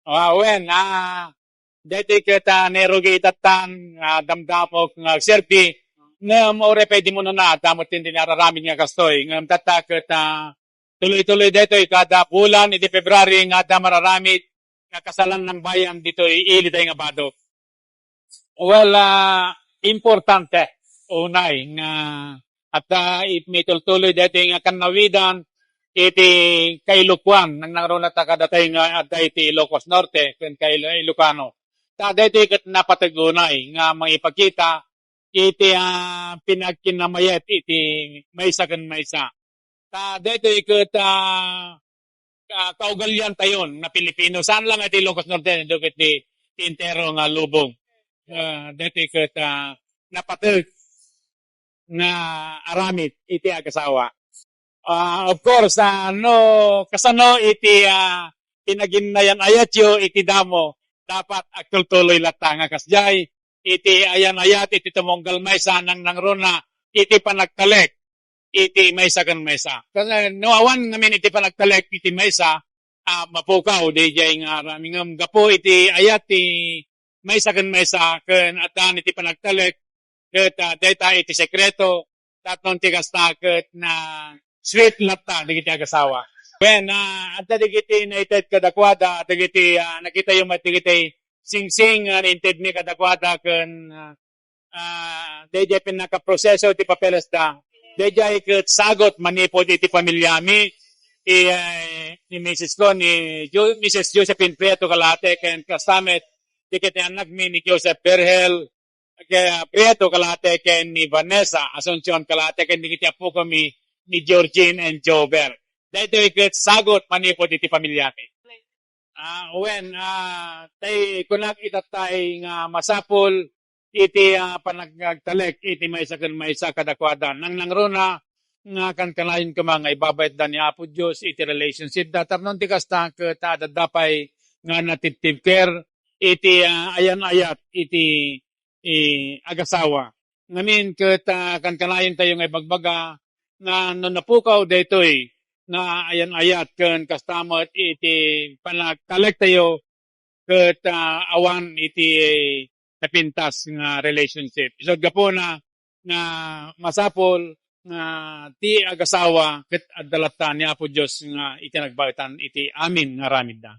Wen, dati kita nerogi itatan, damdamok nga serpi, nga maure pwede mo na damot hindi nararamin nga kastoy. Nga tata kita tuloy-tuloy dito kada bulan, iti February nga da mararamit nga kasalan ng bayan dito ili tayo nga bado. Well, importante, unay, nga at may tuloy dito nga kanawidan, iti kay Lukuan, nang naroon na takadatay nga at iti Ilocos Norte, kay Ilocano. Ta dito kat napatagunay nga mangipakita, iti pinagkinamayat, iti maysa kan maysa. Ta dito ikat kaugalyan tayon na Pilipino. Saan lang iti Ilocos Norte, dito iti intero nga lubong. Dito ikat napatag nga aramid, iti agasawa. Of course, kasano iti pinaginayan ayatyo iti damo dapat agtultuloy lata nga kasjay iti ayan ayat iti tumonggal maysa nang nangrona iti panagtalek iti maysa kan maysa. Kasi nuawan namin iti panagtalek iti maysa mapukaw di jay nga raming gapo iti ayat iti maysa kan maysa ken atan iti panagtalek ket data iti sekreto taton ti kastaket na sweet lata digiti agasawa. When at digiti naited kadakwada digiti nakita yung matigiti sing-sing inted ni kadakwada ken DJ pinakaproseso ti papeles da. DJ ket sagot manipod iti pamilyami ni Mrs. ko ni Mrs. Josephine Prieto Kalate ken kastamet digiti anak mi ni Joseph Berhel kaya Prieto Kalate ken ni Vanessa Asuncion Kalate ken digiti apo kami ni Georgine and Jover. Dito ikat sagot manipod iti pamilyami. When tay kunak itatay nga masapol iti panagtalek iti maysa ken maysa kadakwada nang nangrona nga kan kalain ka mga ibabayad da ni Apo Dios iti relationship da tarnon ti kasta ket dadapay nga natitib care iti ayan ayat iti agasawa. Ngamin ket kan kalain tayo nga ibagbaga nga no napukaw daytoy na ayan ayat ken kastamot iti panagtalek tayo ket awan iti napintas nga relationship. Isod gapo na nga masapol nga ti agasawa ket addalatan ni Apo Dios nga iti nagbawitan iti amin nga ramid da.